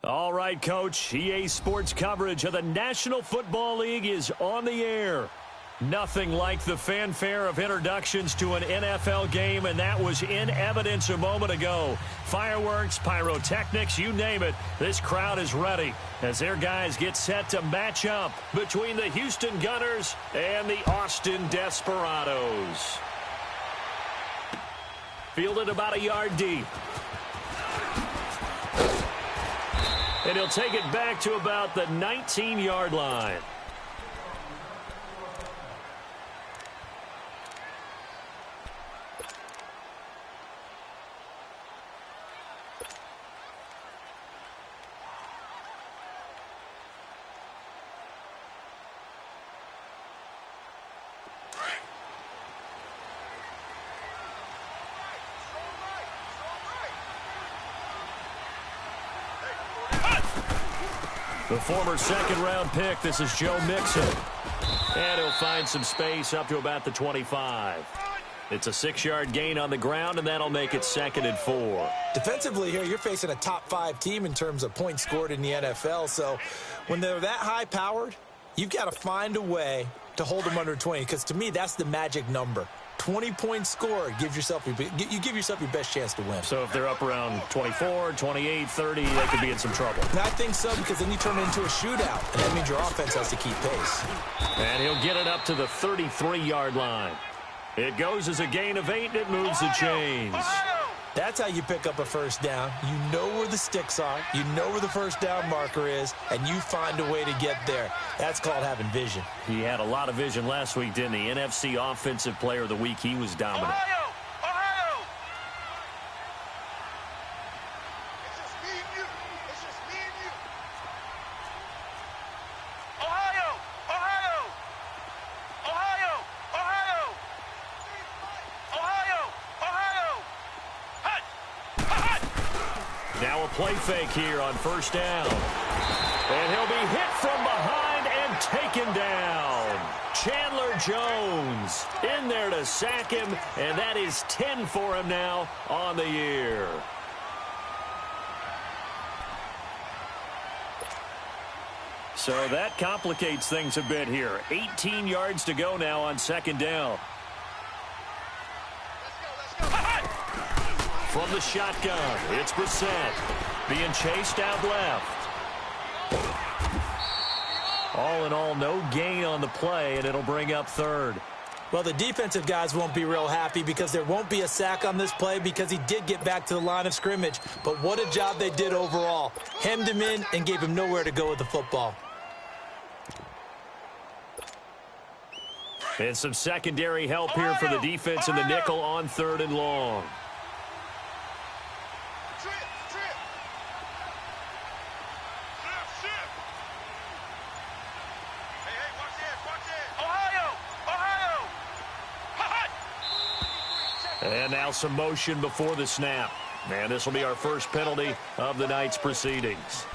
All right, Coach. EA Sports coverage of the National Football League is on the air. Nothing like the fanfare of introductions to an NFL game, and that was in evidence a moment ago. Fireworks, pyrotechnics, you name it. This crowd is ready as their guys get set to match up between the Houston Gunners and the Austin Desperados. Fielded about a yard deep. And he'll take it back to about the 19-yard line. The former second-round pick, this is Joe Mixon. And he'll find some space up to about the 25. It's a 6-yard gain on the ground, and that'll make it 2nd and 4. Defensively here, you're facing a top-5 team in terms of points scored in the NFL. So when they're that high-powered, you've got to find a way to hold them under 20, because to me, that's the magic number. 20-point score, you give yourself your best chance to win. So if they're up around 24, 28, 30, they could be in some trouble. And I think so, because then you turn it into a shootout, and that means your offense has to keep pace. And he'll get it up to the 33-yard line. It goes as a gain of 8, and it moves the chains. That's how you pick up a first down. You know where the sticks are. You know where the first down marker is, and you find a way to get there. That's called having vision. He had a lot of vision last week, didn't he? NFC Offensive Player of the Week. He was dominant. Ohio! It's just me and you. It's just me and you. Ohio! Now a play fake here on first down. And he'll be hit from behind and taken down. Chandler Jones in there to sack him, and that is 10 for him now on the year. So that complicates things a bit here. 18 yards to go now on second down. From the shotgun, it's Brissett being chased out left. All in all, no gain on the play, and it'll bring up third. Well, the defensive guys won't be real happy because there won't be a sack on this play because he did get back to the line of scrimmage. But what a job they did overall. Hemmed him in and gave him nowhere to go with the football. And some secondary help here for the defense in the nickel on third and long. And now some motion before the snap. And this will be our first penalty of the night's proceedings.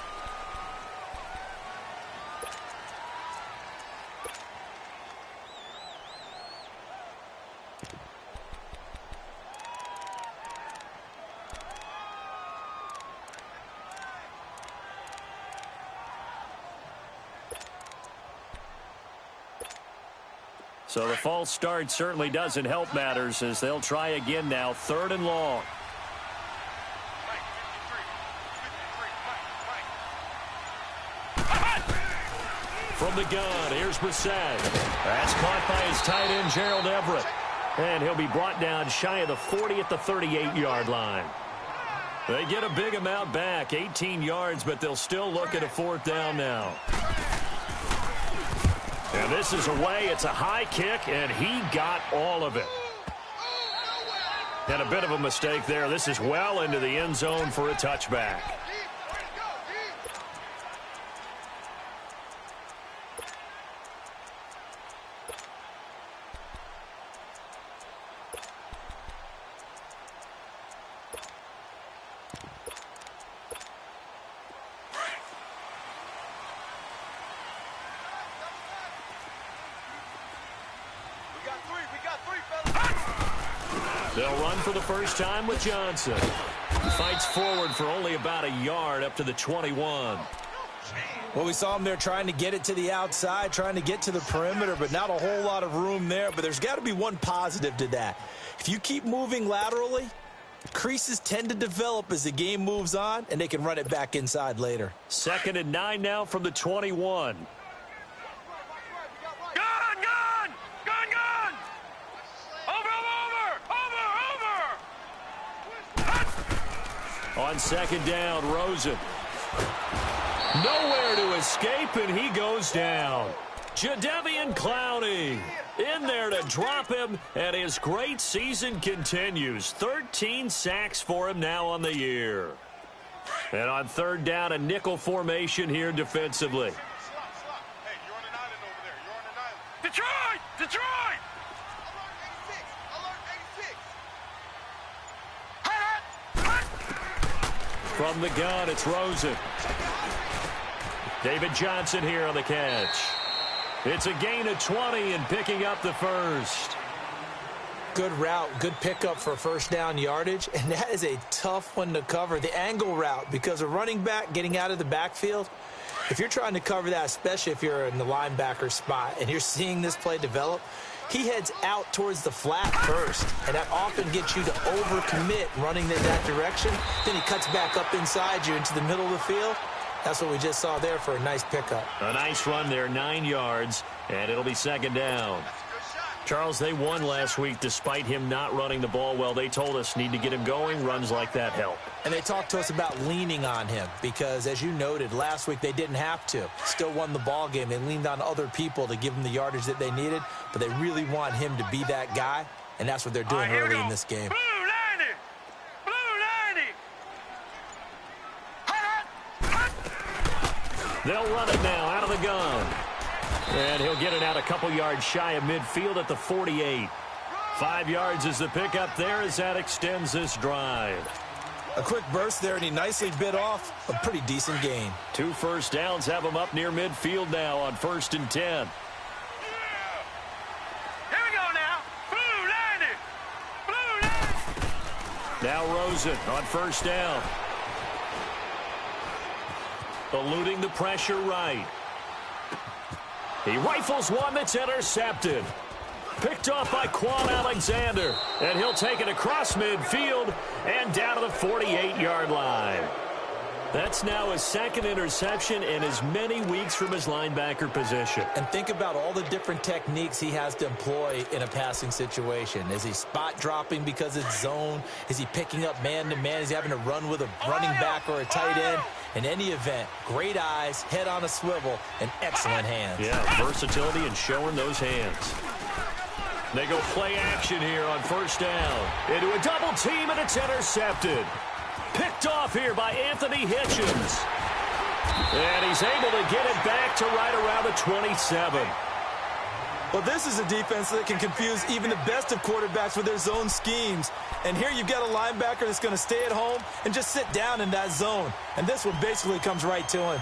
So the false start certainly doesn't help matters as they'll try again now, third and long. From the gun, here's Brissett. That's caught by his tight end, Gerald Everett. And he'll be brought down shy of the 40 at the 38-yard line. They get a big amount back, 18 yards, but they'll still look at a fourth down now. And this is away. It's a high kick, and he got all of it. And a bit of a mistake there. This is well into the end zone for a touchback. They'll run for the first time with Johnson. He fights forward for only about a yard up to the 21. Well, we saw him there trying to get it to the outside, trying to get to the perimeter, but not a whole lot of room there. But there's got to be one positive to that. If you keep moving laterally, creases tend to develop as the game moves on, and they can run it back inside later. 2nd and 9 now from the 21. On 2nd down, Rosen. Nowhere to escape, and he goes down. Jadeveon Clowney in there to drop him, and his great season continues. 13 sacks for him now on the year. And on 3rd down, a nickel formation here defensively. Hey, you're on an island over there. You're on an island. Detroit! Detroit! From the gun, it's Rosen. David Johnson here on the catch. It's a gain of 20 and picking up the first. Good route, good pickup for first down yardage, and that is a tough one to cover. The angle route, because a running back getting out of the backfield, if you're trying to cover that, especially if you're in the linebacker spot and you're seeing this play develop, he heads out towards the flat first, and that often gets you to overcommit running in that direction. Then he cuts back up inside you into the middle of the field. That's what we just saw there for a nice pickup. A nice run there, 9 yards, and it'll be 2nd down. Charles, they won last week despite him not running the ball well. They told us need to get him going. Runs like that help. And they talked to us about leaning on him because, as you noted, last week they didn't have to. Still won the ball game. They leaned on other people to give them the yardage that they needed, but they really want him to be that guy, and that's what they're doing early in this game. They'll run it now out of the gun. And he'll get it out a couple yards shy of midfield at the 48. 5 yards is the pickup there as that extends this drive. A quick burst there, and he nicely bit off a pretty decent gain. 2 first downs have him up near midfield now on 1st and 10. Here we go now. Blue 90. Now Rosen on 1st down. Eluding the pressure right. He rifles one that's intercepted. Picked off by Quan Alexander. And he'll take it across midfield and down to the 48-yard line. That's now his 2nd interception in as many weeks from his linebacker position. And think about all the different techniques he has to employ in a passing situation. Is he spot dropping because it's zone? Is he picking up man-to-man? Is he having to run with a running back or a tight end? In any event, great eyes, head on a swivel, and excellent hands. Yeah, versatility and showing those hands. They go play action here on 1st down. Into a double team, and it's intercepted. Picked off here by Anthony Hitchens. And he's able to get it back to right around the 27. Well, this is a defense that can confuse even the best of quarterbacks with their zone schemes. And here you've got a linebacker that's going to stay at home and just sit down in that zone. And this one basically comes right to him.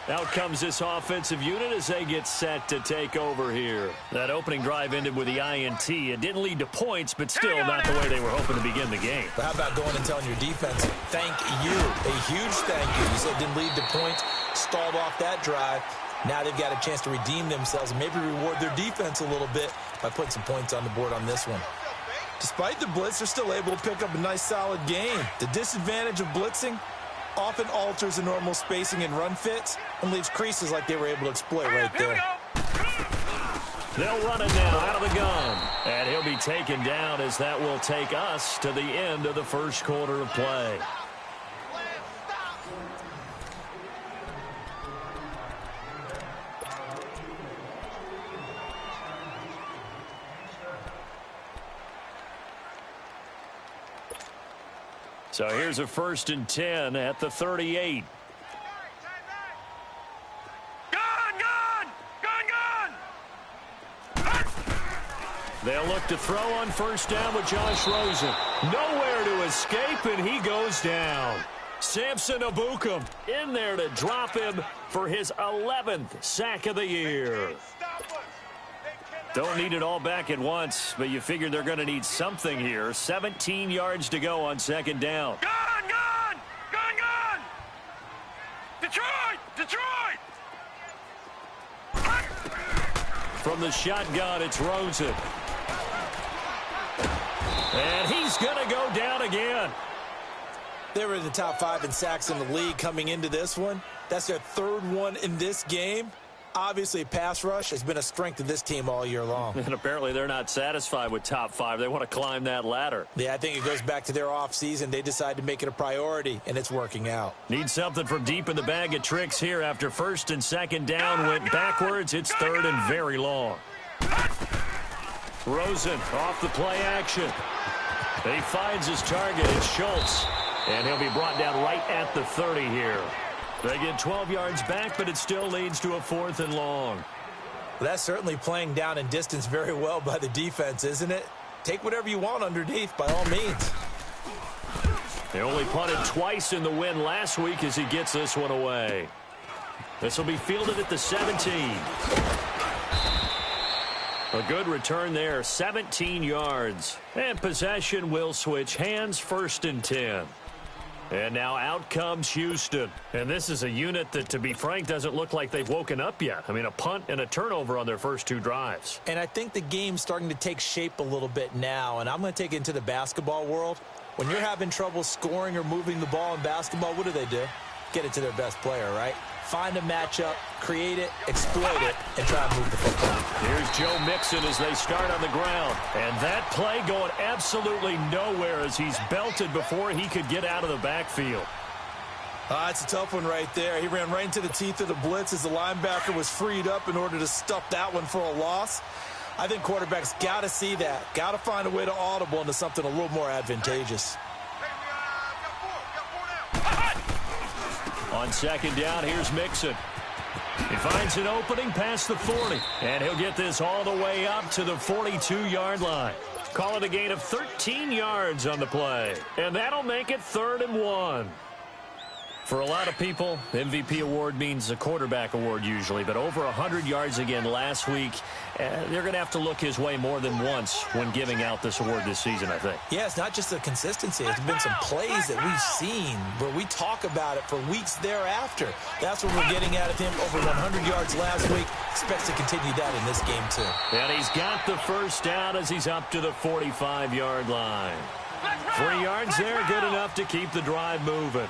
Out comes this offensive unit as they get set to take over here. That opening drive ended with the INT. It didn't lead to points, but still not the way they were hoping to begin the game. But how about going and telling your defense, thank you, a huge thank you. You said it didn't lead to points, stalled off that drive. Now they've got a chance to redeem themselves and maybe reward their defense a little bit by putting some points on the board on this one. Despite the blitz, they're still able to pick up a nice, solid game. The disadvantage of blitzing often alters the normal spacing and run fits and leaves creases like they were able to exploit right there. They'll run it now out of the gun. And he'll be taken down as that will take us to the end of the first quarter of play. So here's a 1st and 10 at the 38. They'll look to throw on 1st down with Josh Rosen. Nowhere to escape, and he goes down. Samson Ebukam in there to drop him for his 11th sack of the year. Don't need it all back at once, but you figure they're going to need something here. 17 yards to go on second down. Gun! Gun! Gun! Gun! Detroit! Detroit! From the shotgun, it's Rosen. And he's going to go down again. They were in the top 5 in sacks in the league coming into this one. That's their third one in this game. Obviously, pass rush has been a strength of this team all year long. And apparently they're not satisfied with top 5. They want to climb that ladder. Yeah, I think it goes back to their offseason. They decided to make it a priority, and it's working out. Need something from deep in the bag of tricks here after first and second down went backwards. It's third and very long. Rosen off the play action. He finds his target. It's Schultz. And he'll be brought down right at the 30 here. They get 12 yards back, but it still leads to a 4th and long. Well, that's certainly playing down in distance very well by the defense, isn't it? Take whatever you want underneath, by all means. They only punted twice in the win last week as he gets this one away. This will be fielded at the 17. A good return there, 17 yards. And possession will switch hands, 1st and 10. And now out comes Houston. And this is a unit that, to be frank, doesn't look like they've woken up yet. I mean, a punt and a turnover on their first 2 drives. And I think the game's starting to take shape a little bit now. And I'm going to take it into the basketball world. When you're having trouble scoring or moving the ball in basketball, what do? Get it to their best player, right? Find a matchup, create it, exploit it, and try and move the football. Here's Joe Mixon as they start on the ground. And that play going absolutely nowhere as he's belted before he could get out of the backfield. It's a tough one right there. He ran right into the teeth of the blitz as the linebacker was freed up in order to stuff that one for a loss. I think quarterbacks got to see that. Got to find a way to audible into something a little more advantageous. On second down, here's Mixon. He finds an opening past the 40, and he'll get this all the way up to the 42-yard line. Call it a gain of 13 yards on the play, and that'll make it 3rd and 1. For a lot of people, MVP award means a quarterback award usually, but over 100 yards again last week. They're going to have to look his way more than once when giving out this award this season, I think. Yeah, it's not just the consistency. It's been some plays that we've seen where we talk about it for weeks thereafter. That's what we're getting out of him. Over 100 yards last week. Expects to continue that in this game, too. And he's got the first down as he's up to the 45-yard line. 3 yards there, good enough to keep the drive moving.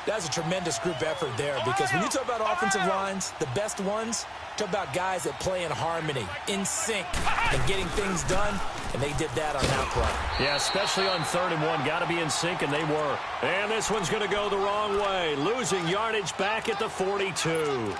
That's a tremendous group effort there because when you talk about offensive lines, the best ones, talk about guys that play in harmony, in sync, and getting things done, and they did that on that play. Yeah, especially on 3rd and 1. Got to be in sync, and they were. And this one's going to go the wrong way, losing yardage back at the 42.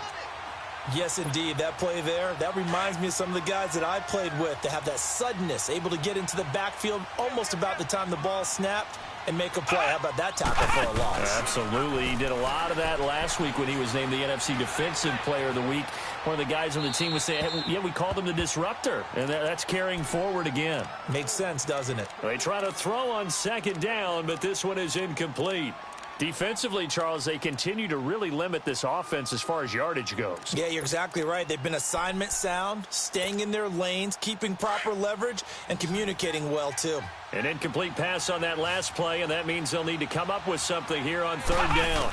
Yes, indeed. That play there, that reminds me of some of the guys that I played with to have that suddenness, able to get into the backfield almost about the time the ball snapped and make a play. How about that tackle for a loss? Absolutely. He did a lot of that last week when he was named the NFC Defensive Player of the Week. One of the guys on the team was saying, hey, yeah, we called him the disruptor, and that's carrying forward again. Makes sense, doesn't it? They try to throw on second down, but this one is incomplete. Defensively, Charles, they continue to really limit this offense as far as yardage goes. Yeah, you're exactly right. They've been assignment sound, staying in their lanes, keeping proper leverage, and communicating well, too. An incomplete pass on that last play, and that means they'll need to come up with something here on 3rd down.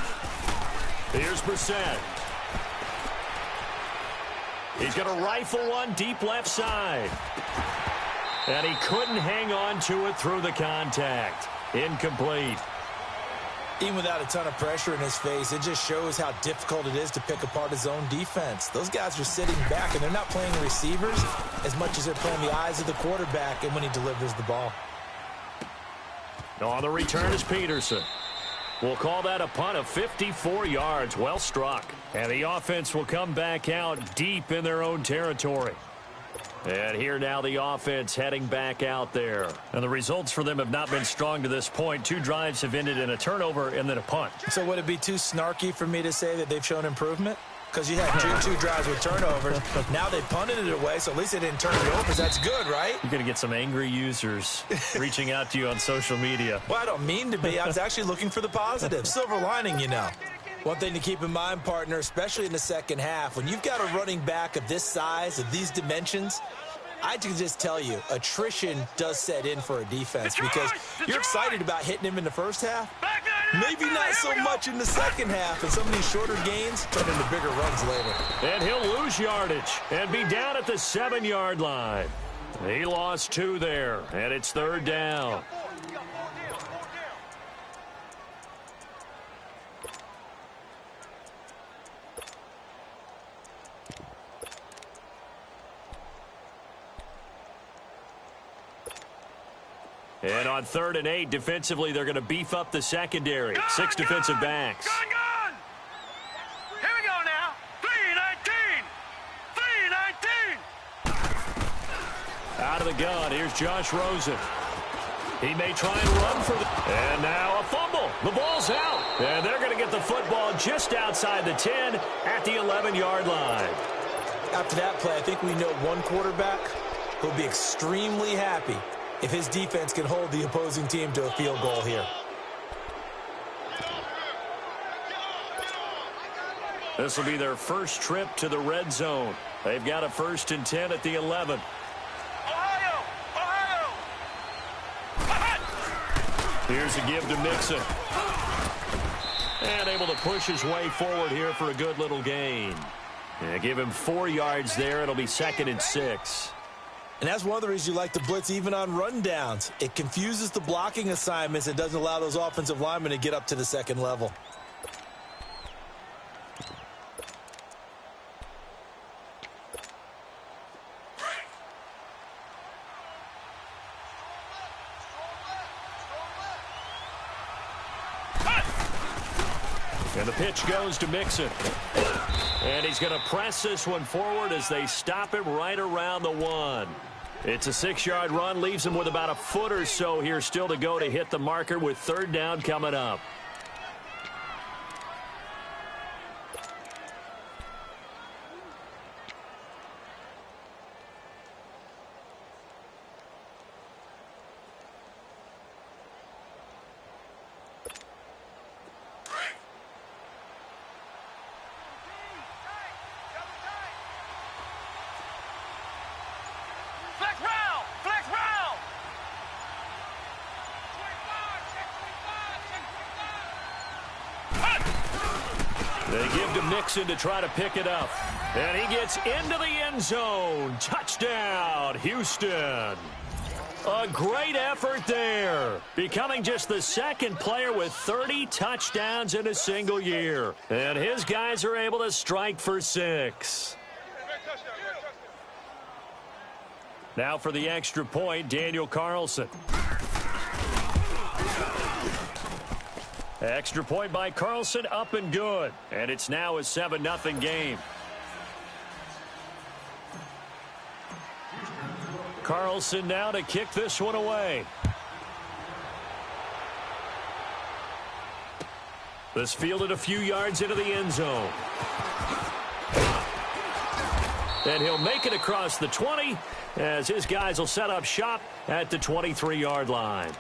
Here's Brissett. He's going to rifle one deep left side. And he couldn't hang on to it through the contact. Incomplete. Even without a ton of pressure in his face, it just shows how difficult it is to pick apart his own defense. Those guys are sitting back, and they're not playing receivers as much as they're playing the eyes of the quarterback and when he delivers the ball. On the return is Peterson. We'll call that a punt of 54 yards. Well struck. And the offense will come back out deep in their own territory. And here now the offense heading back out there. And the results for them have not been strong to this point. 2 drives have ended in a turnover and then a punt. So would it be too snarky for me to say that they've shown improvement? Because you had two drives with turnovers. Now they punted it away, so at least they didn't turn it over. That's good, right? You're going to get some angry users reaching out to you on social media. Well, I don't mean to be. I was actually looking for the positive. Silver lining, you know. One thing to keep in mind, partner, especially in the second half, when you've got a running back of this size, of these dimensions, I can just tell you, attrition does set in for a defense because you're excited about hitting him in the first half. Maybe not so much in the second half, and some of these shorter gains turn into bigger runs later. And he'll lose yardage and be down at the 7-yard line. He lost 2 there, and it's 3rd down. And on 3rd and 8, defensively, they're going to beef up the secondary. 6 defensive backs. Gun! Here we go now. 3-19. 3-19. Out of the gun, here's Josh Rosen. He may try and run for the... And now a fumble. The ball's out. And they're going to get the football just outside the 10 at the 11-yard line. After that play, I think we know one quarterback who'll be extremely happy if his defense can hold the opposing team to a field goal here. This will be their first trip to the red zone. They've got a 1st and 10 at the 11. Ohio! Here's a give to Mixon. And able to push his way forward here for a good little gain. Yeah, give him 4 yards there. It'll be 2nd and 6. And that's one of the reasons you like to blitz even on rundowns. It confuses the blocking assignments and doesn't allow those offensive linemen to get up to the second level. And the pitch goes to Mixon. And he's going to press this one forward as they stop him right around the 1. It's a 6-yard run, leaves him with about a foot or so here still to go to hit the marker with 3rd down coming up. Flex round! They give to Mixon to try to pick it up. And he gets into the end zone. Touchdown, Houston. A great effort there. Becoming just the 2nd player with 30 touchdowns in a single year. And his guys are able to strike for 6. Now for the extra point, Daniel Carlson. Extra point by Carlson, up and good. And it's now a 7-0 game. Carlson now to kick this one away. This fielded a few yards into the end zone. And he'll make it across the 20 as his guys will set up shop at the 23-yard line.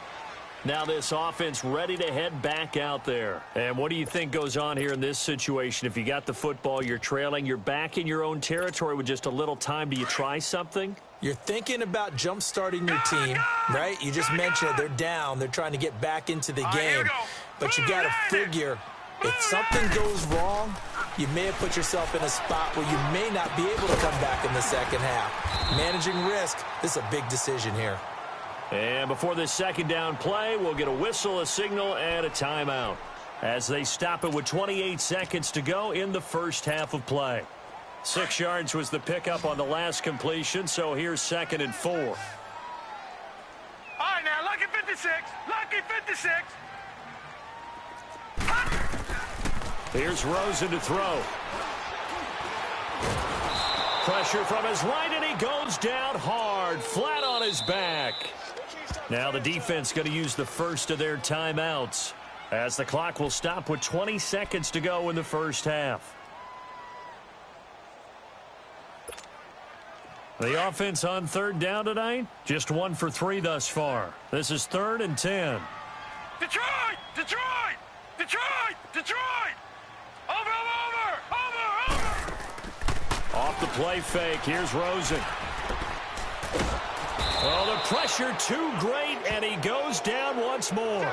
Now this offense ready to head back out there. And what do you think goes on here in this situation? If you got the football, you're trailing, you're back in your own territory with just a little time. Do you try something? You're thinking about jump-starting your team, right? You just mentioned it. They're down. They're trying to get back into the game. But you got to figure if something goes wrong, you may have put yourself in a spot where you may not be able to come back in the second half. Managing risk, this is a big decision here. And before this 2nd down play, we'll get a whistle, a signal, and a timeout as they stop it with 28 seconds to go in the first half of play. 6 yards was the pickup on the last completion, so here's 2nd and 4. All right, now, lucky 56. Lucky 56. Here's Rosen to throw. Pressure from his right, and he goes down hard, flat on his back. Now the defense going to use the first of their timeouts as the clock will stop with 20 seconds to go in the first half. The offense on 3rd down tonight, just 1 for 3 thus far. This is 3rd and 10. Detroit! Detroit! Detroit! Detroit! Over! Off the play fake, here's Rosen. Oh, the pressure too great, and he goes down once more.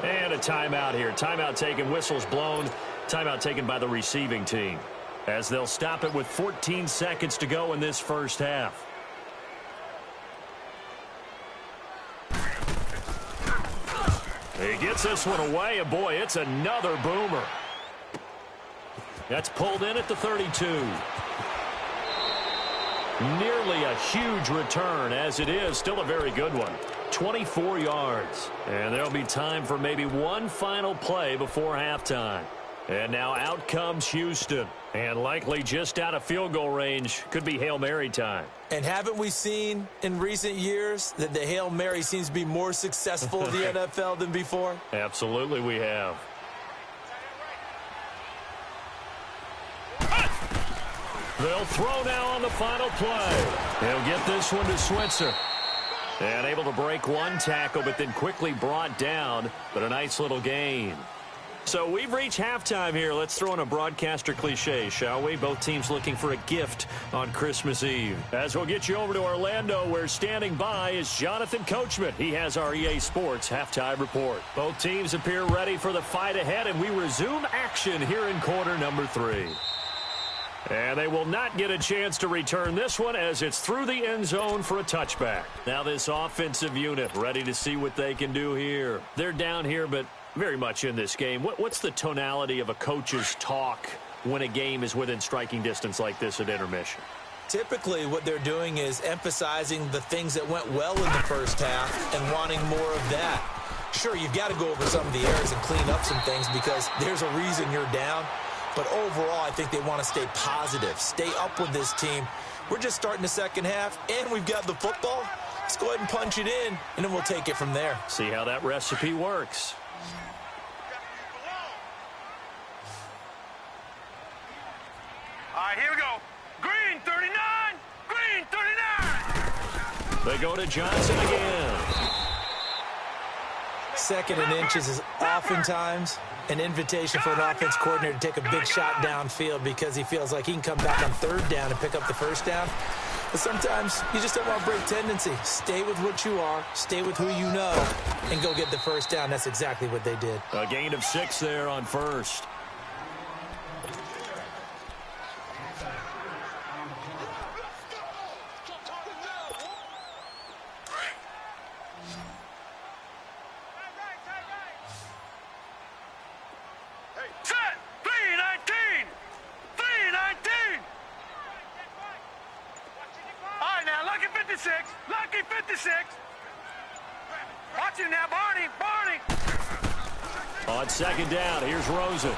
And a timeout here. Timeout taken, whistles blown. Timeout taken by the receiving team, as they'll stop it with 14 seconds to go in this first half. He gets this one away, and boy, it's another boomer. That's pulled in at the 32. Nearly a huge return, as it is still a very good one. 24 yards. And there'll be time for maybe one final play before halftime. And now out comes Houston. And likely just out of field goal range. Could be Hail Mary time. And haven't we seen in recent years that the Hail Mary seems to be more successful in the NFL than before? Absolutely we have. They'll throw now on the final play. He'll get this one to Switzer. And able to break one tackle, but then quickly brought down. But a nice little gain. So we've reached halftime here. Let's throw in a broadcaster cliche, shall we? Both teams looking for a gift on Christmas Eve. As we'll get you over to Orlando, where standing by is Jonathan Coachman. He has our EA Sports halftime report. Both teams appear ready for the fight ahead, and we resume action here in quarter number 3. And they will not get a chance to return this one, as it's through the end zone for a touchback. Now this offensive unit ready to see what they can do here. They're down here, but very much in this game. What's the tonality of a coach's talk when a game is within striking distance like this at intermission? Typically, what they're doing is emphasizing the things that went well in the first half and wanting more of that. Sure, you've got to go over some of the errors and clean up some things because there's a reason you're down. But overall, I think they want to stay positive, stay up with this team. We're just starting the second half, and we've got the football. Let's go ahead and punch it in, and then we'll take it from there. See how that recipe works. All right, here we go. Green 39. Green 39. They go to Johnson again. Second and inches is oftentimes an invitation for an offense coordinator to take a big shot downfield because he feels like he can come back on third down and pick up the first down. But sometimes you just don't want to break tendency. Stay with what you are, stay with who you know, and go get the first down. That's exactly what they did. A gain of 6 there on first. Set. 319. 319. All right, now, lucky 56. Lucky 56. Watch it now, Barney. Barney. On second down, here's Rosen.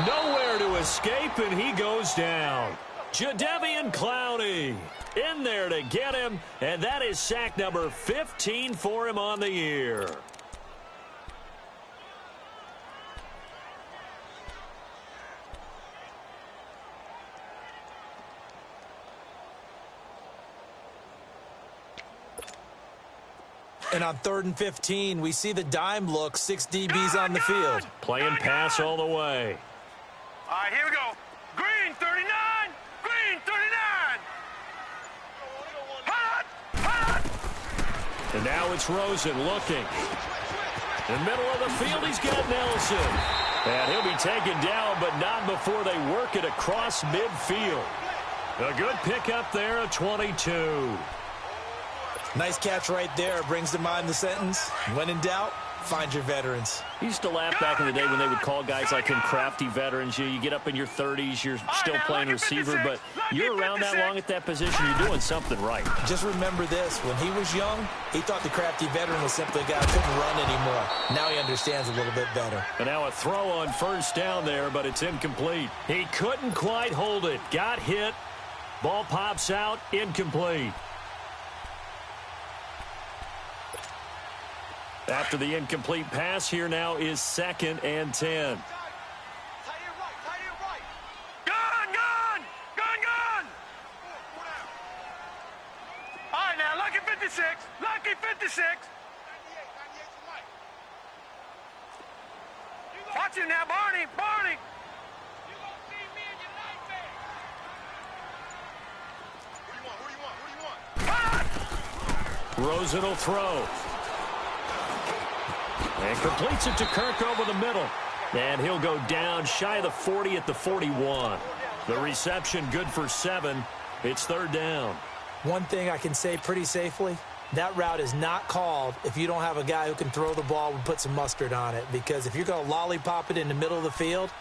Nowhere to escape, and he goes down. Jadeveon Clowney in there to get him, and that is sack number 15 for him on the year. And on 3rd and 15, we see the dime look, 6 DBs on the field. Playing pass all the way. All right, here we go. Green 39. Green 39. Hot. Hot. And now it's Rosen looking. In the middle of the field, he's got Nelson. And he'll be taken down, but not before they work it across midfield. A good pickup there at 22. Nice catch right there. Brings to mind the sentence, when in doubt, find your veterans. I used to laugh back in the day when they would call guys like him crafty veterans. You get up in your 30s, you're still playing receiver, but you're around that long at that position, you're doing something right. Just remember this. When he was young, he thought the crafty veteran was simply a guy who couldn't run anymore. Now he understands a little bit better. And now a throw on first down there, but it's incomplete. He couldn't quite hold it. Got hit. Ball pops out. Incomplete. After the incomplete pass, here now is 2nd and 10. Gun, gun! Gun, gun! All right, now, lucky 56. Lucky 56. Watch him now, Barney. Barney. Who do you want? Who do you want? Who do you want? Rosen will throw. And completes it to Kirk over the middle. And he'll go down shy of the 40 at the 41. The reception good for 7. It's third down. One thing I can say pretty safely, that route is not called if you don't have a guy who can throw the ball and put some mustard on it. Because if you're going to lollipop it in the middle of the field,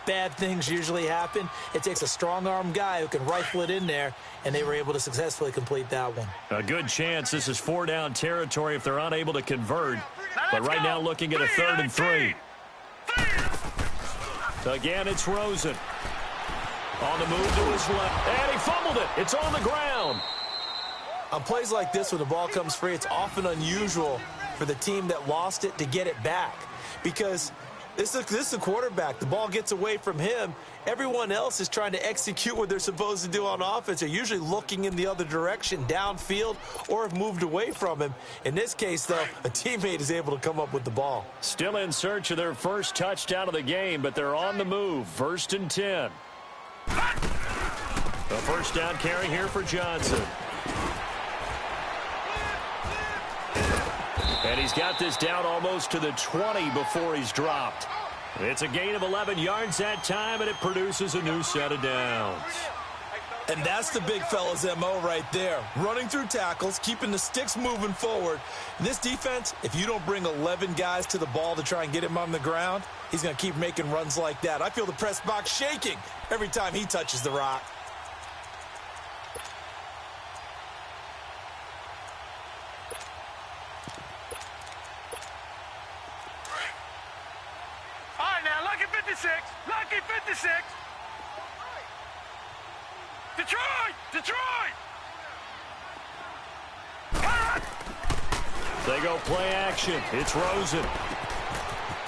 bad things usually happen. It takes a strong-arm guy who can rifle it in there, and they were able to successfully complete that one. A good chance this is 4-down territory if they're unable to convert. But right now looking at a 3rd and 3. Again, it's Rosen. On the move to his left. And he fumbled it. It's on the ground. On plays like this, when the ball comes free, it's often unusual for the team that lost it to get it back. Because this is a quarterback. The ball gets away from him. Everyone else is trying to execute what they're supposed to do on offense. They're usually looking in the other direction, downfield, or have moved away from him. In this case, though, a teammate is able to come up with the ball. Still in search of their first touchdown of the game, but they're on the move. 1st and 10. A first down carry here for Johnson. And he's got this down almost to the 20 before he's dropped. It's a gain of 11 yards that time, and it produces a new set of downs. And that's the big fella's MO right there. Running through tackles, keeping the sticks moving forward. In this defense, if you don't bring 11 guys to the ball to try and get him on the ground, he's going to keep making runs like that. I feel the press box shaking every time he touches the rock. All right, now, lucky 56. Lucky 56. Detroit! Detroit! They go play action. It's Rosen.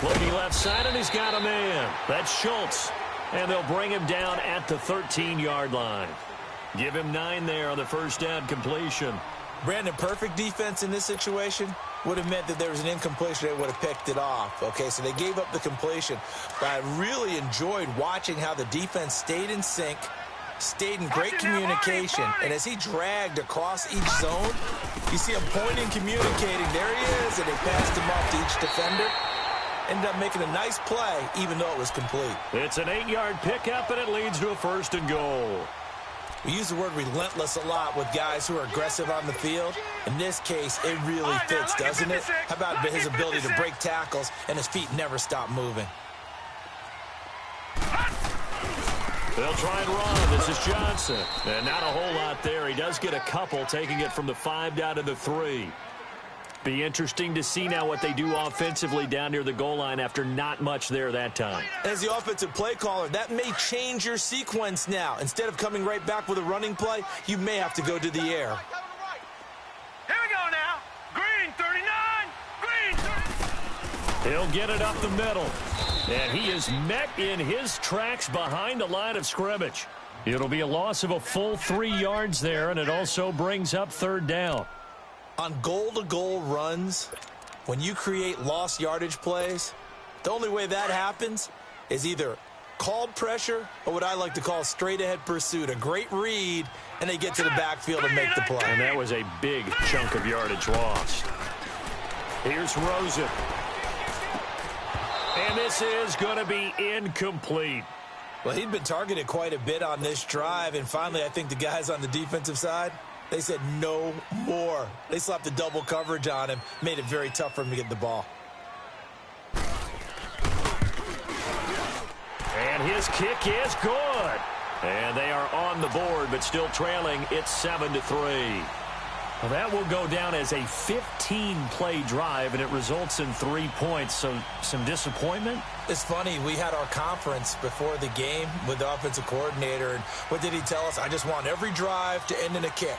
Looking left side, and he's got a man. That's Schultz. And they'll bring him down at the 13-yard line. Give him 9 there on the first down completion. Brandon, perfect defense in this situation would have meant that there was an incompletion. They would have picked it off. Okay, so they gave up the completion. But I really enjoyed watching how the defense stayed in sync, stayed in great communication, and as he dragged across each zone, you see him pointing, communicating. There he is, and they passed him off to each defender. Ended up making a nice play, even though it was complete. It's an 8-yard pickup, and it leads to a 1st and goal. We use the word relentless a lot with guys who are aggressive on the field. In this case, it really fits, doesn't it? How about his ability to break tackles and his feet never stop moving? They'll try and run. This is Johnson. And not a whole lot there. He does get a couple, taking it from the 5 down to the 3. Be interesting to see now what they do offensively down near the goal line after not much there that time. As the offensive play caller, that may change your sequence now. Instead of coming right back with a running play, you may have to go to the air. Here we go now. Green 39. Green 30. He'll get it up the middle. And he is met in his tracks behind the line of scrimmage. It'll be a loss of a full 3 yards there, and it also brings up 3rd down. On goal-to-goal runs, when you create lost yardage plays, the only way that happens is either called pressure or what I like to call straight-ahead pursuit. A great read, and they get to the backfield and make the play. And that was a big chunk of yardage lost. Here's Rosen. And this is going to be incomplete. Well, he'd been targeted quite a bit on this drive, and finally I think the guys on the defensive side, they said no more. They slapped the double coverage on him, made it very tough for him to get the ball. And his kick is good. And they are on the board, but still trailing. It's 7-3. Well, that will go down as a 15-play drive, and it results in 3 points. So some disappointment? It's funny. We had our conference before the game with the offensive coordinator, and what did he tell us? I just want every drive to end in a kick,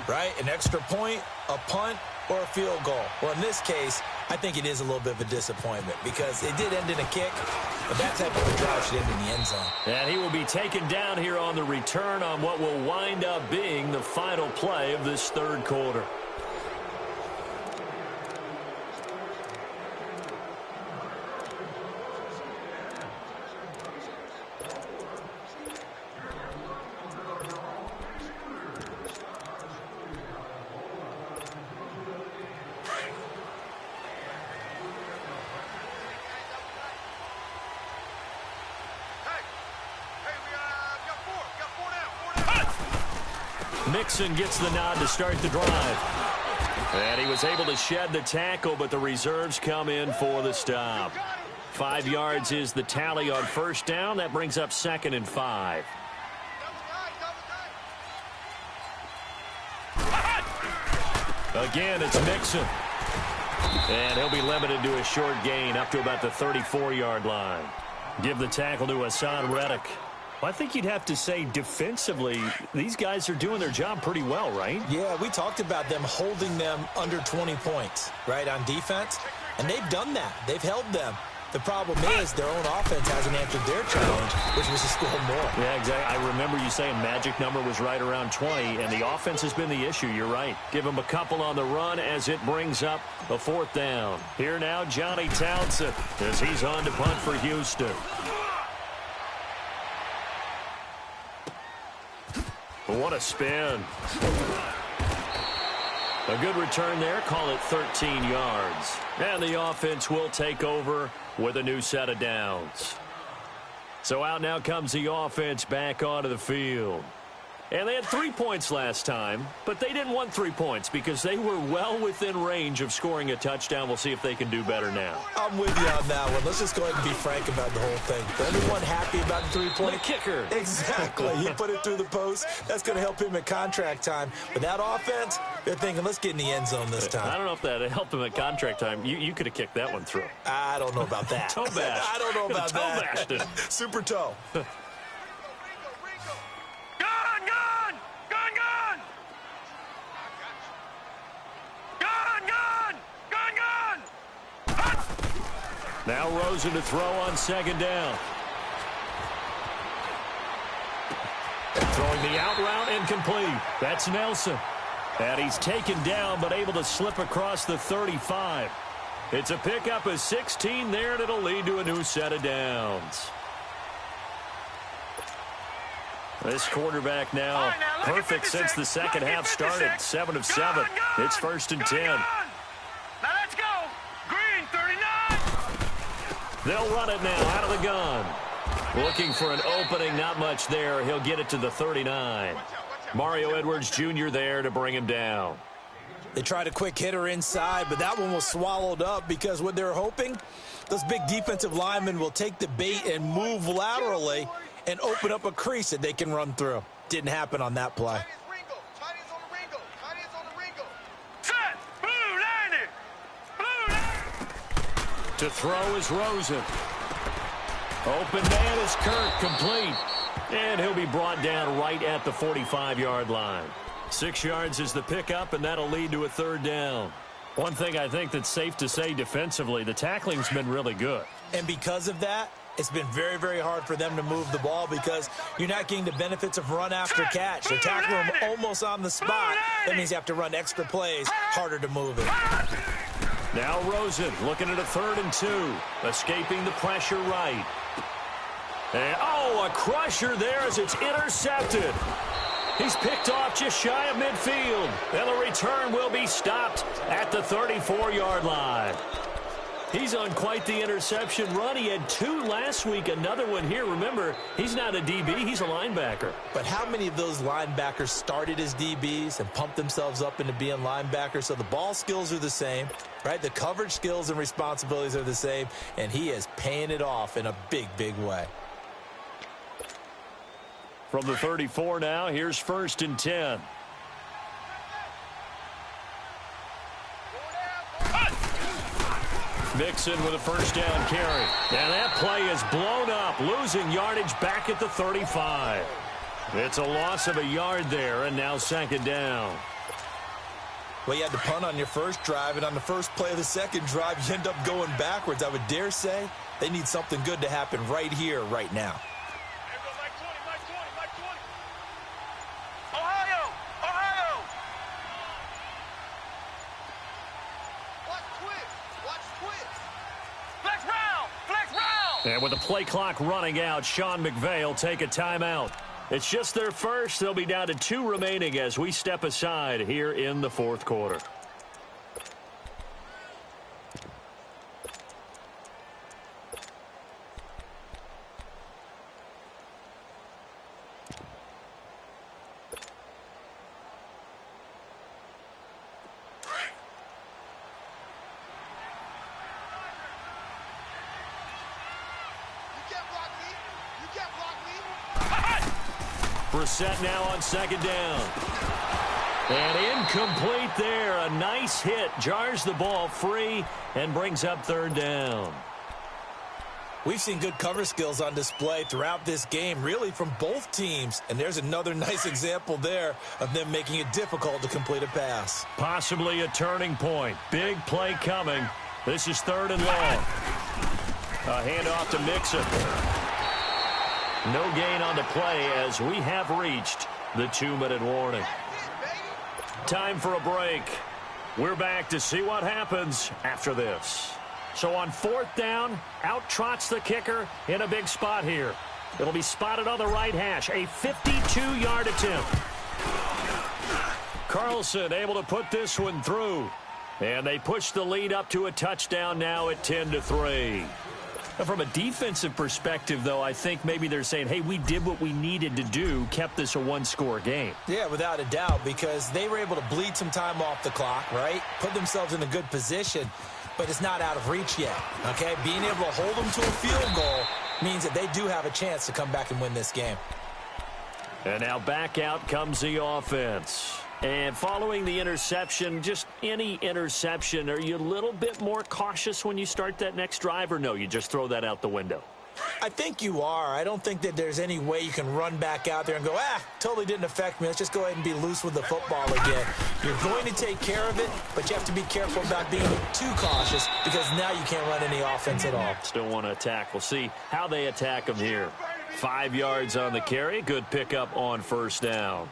right? An extra point, a punt, or a field goal. Well, in this case, I think it is a little bit of a disappointment because it did end in a kick, but that type of a drive should end in the end zone. And he will be taken down here on the return on what will wind up being the final play of this 3rd quarter. Mixon gets the nod to start the drive. And he was able to shed the tackle, but the reserves come in for the stop. 5 yards is the tally on first down. That brings up 2nd and 5. Again, it's Mixon. And he'll be limited to a short gain up to about the 34-yard line. Give the tackle to Hassan Reddick. Well, I think you'd have to say defensively, these guys are doing their job pretty well, right? Yeah, we talked about them holding them under 20 points, right, on defense. And they've done that. They've held them. The problem is their own offense hasn't answered their challenge, which was to score more. Yeah, exactly. I remember you saying magic number was right around 20, and the offense has been the issue. You're right. Give them a couple on the run as it brings up a 4th down. Here now, Johnny Townsend as he's on to punt for Houston. What a spin. A good return there. Call it 13 yards. And the offense will take over with a new set of downs. So out now comes the offense back onto the field. And they had 3 points last time, but they didn't want 3 points because they were well within range of scoring a touchdown. We'll see if they can do better now. I'm with you on that one. Let's just go ahead and be frank about the whole thing. The only one happy about the 3-point. The kicker. Exactly. He put it through the post. That's going to help him at contract time. But that offense, they're thinking, let's get in the end zone this time. I don't know if that helped him at contract time. You could have kicked that one through. I don't know about that. Toe bash. I don't know about toe that. bashed it. Super toe. Now Rosen to throw on 2nd down. Throwing the out route incomplete. That's Nelson. And he's taken down but able to slip across the 35. It's a pickup of 16 there, and it'll lead to a new set of downs. This quarterback now perfect since the second half started. 7 of 7. It's 1st and 10. Now let's go. Green, 39. They'll run it now out of the gun. Looking for an opening, not much there. He'll get it to the 39. Mario Edwards Jr. there to bring him down. They tried a quick hitter inside, but that one was swallowed up because what they're hoping, those big defensive linemen will take the bait and move laterally and open up a crease that they can run through. Didn't happen on that play. Set. Blue landed. Blue landed. To throw is Rosen. Open man is Kirk, complete. And he'll be brought down right at the 45-yard line. 6 yards is the pickup, and that'll lead to a 3rd down. One thing I think that's safe to say defensively, the tackling's been really good. And because of that, it's been very, very hard for them to move the ball because you're not getting the benefits of run after catch. They're tackling them almost on the spot. That means you have to run extra plays, harder to move it. Now Rosen looking at a 3rd and 2. Escaping the pressure right. And, a crusher there as it's intercepted. He's picked off just shy of midfield. And the return will be stopped at the 34-yard line. He's on quite the interception run. He had 2 last week, another one here. Remember, he's not a DB, he's a linebacker. But how many of those linebackers started as DBs and pumped themselves up into being linebackers? So the ball skills are the same, right? The coverage skills and responsibilities are the same, and he is paying it off in a big, big way. From the 34 now, here's 1st and 10. Mixon with a 1st down carry. And that play is blown up, losing yardage back at the 35. It's a loss of a yard there, and now 2nd down. Well, you had to punt on your first drive, and on the first play of the second drive, you end up going backwards. I would dare say they need something good to happen right here, right now. And with the play clock running out, Sean McVay will take a timeout. It's just their first. They'll be down to 2 remaining as we step aside here in the 4th quarter. for a set now on second down. And incomplete there. A nice hit. Jars the ball free and brings up third down. We've seen good cover skills on display throughout this game, really from both teams. And there's another nice example there of them making it difficult to complete a pass. Possibly a turning point. Big play coming. This is third and long. A handoff to Mixon. No gain on the play as we have reached the 2-minute warning. Time for a break. We're back to see what happens after this. So on fourth down, out trots the kicker in a big spot here. It'll be spotted on the right hash. A 52-yard attempt. Carlson able to put this one through. And they push the lead up to a touchdown now at 10-3. From a defensive perspective, though, I think maybe they're saying, hey, we did what we needed to do, kept this a one-score game. Yeah, without a doubt, because they were able to bleed some time off the clock, right? Put themselves in a good position, but it's not out of reach yet, okay? Being able to hold them to a field goal means that they do have a chance to come back and win this game. And now back out comes the offense. And following the interception, just any interception, are you a little bit more cautious when you start that next drive, or no, you just throw that out the window? I think you are. I don't think that there's any way you can run back out there and go, totally didn't affect me. Let's just go ahead and be loose with the football again. You're going to take care of it, but you have to be careful about being too cautious because now you can't run any offense at all. Still want to attack. We'll see how they attack them here. 5 yards on the carry. Good pickup on first down.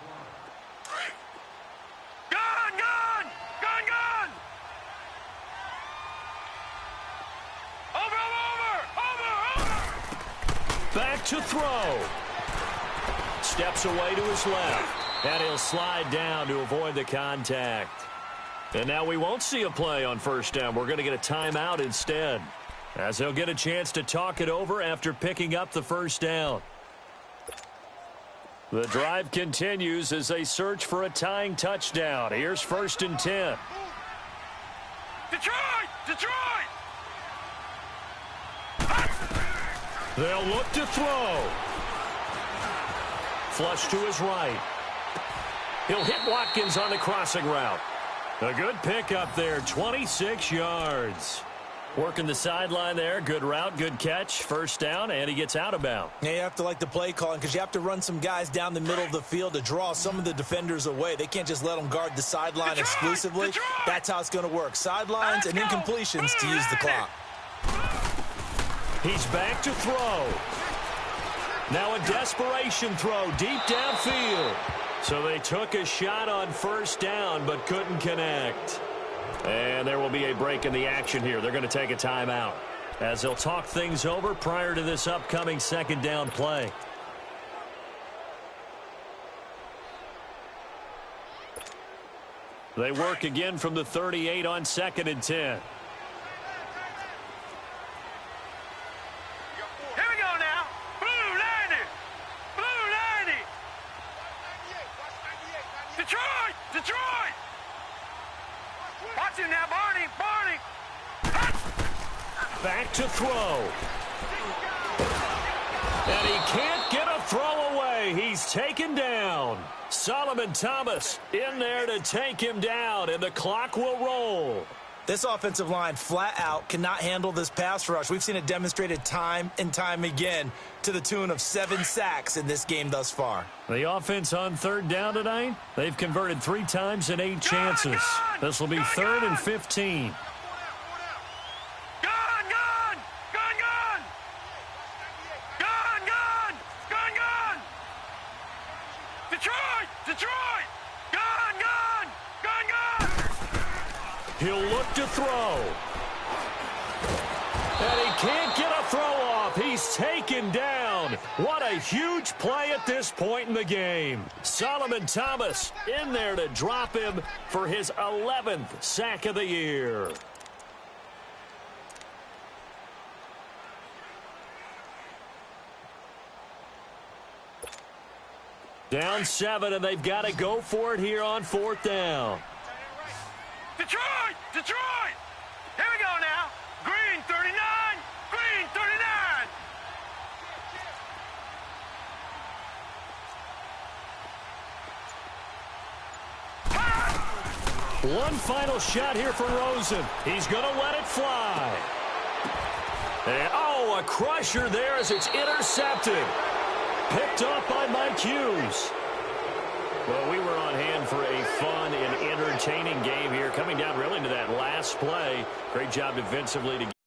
Back to throw. Steps away to his left. And he'll slide down to avoid the contact. And now we won't see a play on first down. We're going to get a timeout instead, as he'll get a chance to talk it over after picking up the first down. The drive continues as they search for a tying touchdown. Here's 1st and 10. Detroit! They'll look to throw. Flush to his right. He'll hit Watkins on the crossing route. A good pickup there, 26 yards. Working the sideline there. Good route, good catch. First down, and he gets out of bounds. Yeah, you have to like the play calling because you have to run some guys down the middle of the field to draw some of the defenders away. They can't just let them guard the sideline exclusively. That's how it's going to work. Sidelines and incompletions to use the clock. He's back to throw. Now a desperation throw deep downfield. So they took a shot on first down but couldn't connect. And there will be a break in the action here. They're going to take a timeout as they'll talk things over prior to this upcoming second down play. They work again from the 38 on 2nd and 10. Detroit! Watch him now, Barney! Back to throw. And he can't get a throw away. He's taken down. Solomon Thomas in there to take him down, and the clock will roll. This offensive line flat out cannot handle this pass rush. We've seen it demonstrated time and time again to the tune of 7 sacks in this game thus far. The offense on third down tonight, they've converted 3 times in 8 chances. This will be 3rd and 15. He'll look to throw. And he can't get a throw off. He's taken down. What a huge play at this point in the game. Solomon Thomas in there to drop him for his 11th sack of the year. Down 7, and they've got to go for it here on 4th down. Detroit! Here we go now. Green 39. Green 39. One final shot here for Rosen. He's going to let it fly. And, oh, a crusher there as it's intercepted. Picked off by Mike Hughes. Well, we were on hand for a fun and entertaining game here, coming down really to that last play. Great job defensively to